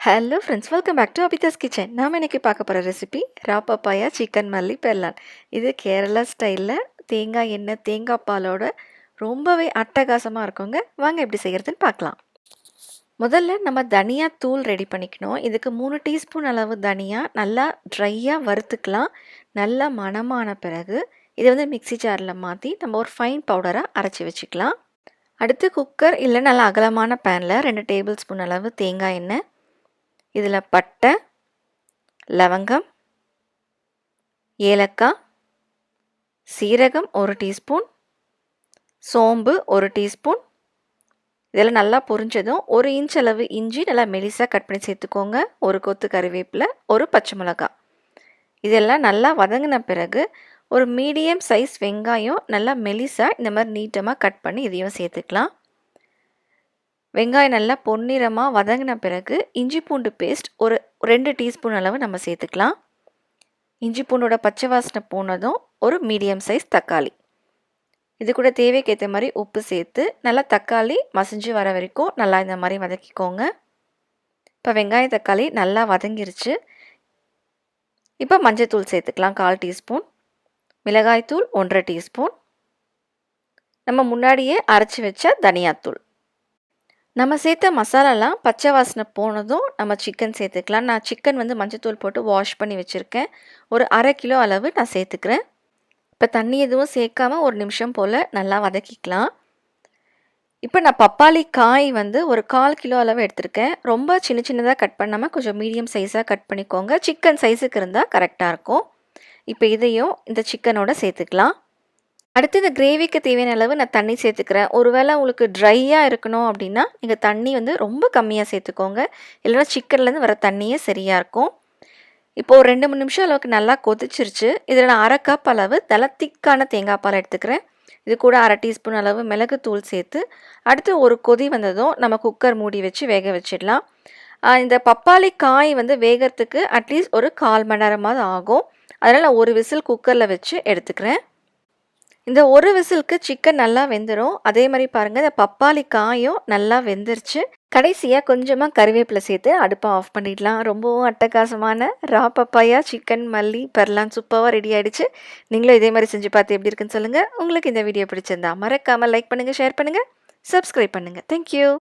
Hello friends, welcome back to Abitha's Kitchen. நாம் இன்றைக்கி பார்க்க போகிற ரெசிபி ரா பப்பாயா சிக்கன் மல்லி பெர்லான். இது கேரளா ஸ்டைலில் தேங்காய் எண்ணெய் தேங்காய் பாலோட ரொம்பவே அட்டகாசமாக இருக்குங்க. வாங்க எப்படி செய்கிறதுன்னு பார்க்கலாம். முதல்ல நம்ம தனியா தூள் ரெடி பண்ணிக்கணும். இதுக்கு 3 டீஸ்பூன் அளவு தனியா நல்லா ட்ரையாக வறுத்துக்கலாம். நல்லா மணமான பிறகு இதை வந்து மிக்சி ஜாரில் மாற்றி நம்ம ஒரு ஃபைன் பவுடராக அரைச்சி வச்சுக்கலாம். அடுத்து குக்கர் இல்லை நல்லா அகலமான பேனில் 2 டேபிள் ஸ்பூன் அளவு தேங்காய் எண்ணெய், இதில் பட்டை, லவங்கம், ஏலக்காய், சீரகம் 1 டீஸ்பூன், சோம்பு 1 டீஸ்பூன். இதெல்லாம் நல்லா பொரிஞ்சதும் 1 இன்ச் அளவு இஞ்சி நல்லா மெலிசாக கட் பண்ணி சேர்த்துக்கோங்க. ஒரு கொத்து கறிவேப்பிலை, ஒரு பச்சை மிளகாய். இதெல்லாம் நல்லா வதங்கின பிறகு ஒரு மீடியம் சைஸ் வெங்காயம் நல்லா மெலிசாக இந்த மாதிரி நீட்டமாக கட் பண்ணி இதையும் சேர்த்துக்கலாம். வெங்காயம் நல்லா பொன்னிறமாக வதங்கின பிறகு இஞ்சி பூண்டு பேஸ்ட் ஒரு 2 டீஸ்பூன் அளவு நம்ம சேர்த்துக்கலாம். இஞ்சி பூண்டோட பச்சை வாசனை போனதும் ஒரு மீடியம் சைஸ் தக்காளி, இது கூட தேவைக்கேற்ற மாதிரி உப்பு சேர்த்து நல்லா தக்காளி மசிஞ்சு வர வரைக்கும் நல்லா இந்த மாதிரி வதக்கிக்கோங்க. இப்போ வெங்காயம் தக்காளி நல்லா வதங்கிருச்சு. இப்போ மஞ்சள்தூள் சேர்த்துக்கலாம் 1/4 டீஸ்பூன், மிளகாய்த்தூள் 1/2 டீஸ்பூன், நம்ம முன்னாடியே அரைச்சி வச்ச தனியாத்தூள். நம்ம சேர்த்த மசாலாலாம் பச்சை வாசனை போனதும் நம்ம சிக்கன் சேர்த்துக்கலாம். நான் சிக்கன் வந்து மஞ்சத்தூள் போட்டு வாஷ் பண்ணி வச்சுருக்கேன். ஒரு 1/2 கிலோ அளவு நான் சேர்த்துக்கிறேன். இப்போ தண்ணி எதுவும் சேர்க்காம 1 நிமிஷம் போல் நல்லா வதக்கிக்கலாம். இப்போ நான் பப்பாளி காய் வந்து ஒரு 1/4 கிலோ அளவு எடுத்திருக்கேன். ரொம்ப சின்ன சின்னதாக கட் பண்ணாமல் கொஞ்சம் மீடியம் சைஸாக கட் பண்ணிக்கோங்க. சிக்கன் சைஸுக்கு இருந்தால் கரெக்டாக இருக்கும். இப்போ இதையும் இந்த சிக்கனோட சேர்த்துக்கலாம். அடுத்து இந்த கிரேவிக்கு தேவையான அளவு நான் தண்ணி சேர்த்துக்கிறேன். ஒருவேளை உங்களுக்கு ட்ரையாக இருக்கணும் அப்படின்னா நீங்கள் தண்ணி வந்து ரொம்ப கம்மியாக சேர்த்துக்கோங்க. இல்லைனா சிக்கன்லேருந்து வர தண்ணியே சரியாக இருக்கும். இப்போது ஒரு 2-3 நிமிஷம் அளவுக்கு நல்லா கொதிச்சிருச்சு. இதில் நான் 1/2 கப் அளவு நல்ல திக்கான தேங்காய் பால் எடுத்துக்கிறேன். இது கூட 1/2 டீஸ்பூன் அளவு மிளகு தூள் சேர்த்து அடுத்து ஒரு கொதி வந்ததும் நம்ம குக்கர் மூடி வச்சு வேக வச்சிடலாம். இந்த பப்பாளி காய் வந்து வேகிறதுக்கு அட்லீஸ்ட் ஒரு 1/4 மணி நேரமாவது ஆகும். அதனால் நான் ஒரு விசில் குக்கரில் வச்சு எடுத்துக்கிறேன். இந்த ஒரு விசிலுக்கு சிக்கன் நல்லா வெந்துடும். அதே மாதிரி பாருங்கள், இந்த பப்பாளி காயும் நல்லா வெந்துருச்சு. கடைசியாக கொஞ்சமாக கறிவேப்பிலை சேர்த்து அடுப்பை ஆஃப் பண்ணிடலாம். ரொம்பவும் அட்டகாசமான ரா பப்பாயா சிக்கன் மல்லி பெர்லான் சூப்பராக ரெடி ஆகிடுச்சு. நீங்களும் இதே மாதிரி செஞ்சு பார்த்து எப்படி இருக்குன்னு சொல்லுங்கள். உங்களுக்கு இந்த வீடியோ பிடிச்சிருந்தா மறக்காமல் லைக் பண்ணுங்கள், ஷேர் பண்ணுங்கள், சப்ஸ்கிரைப் பண்ணுங்கள். தேங்க்யூ.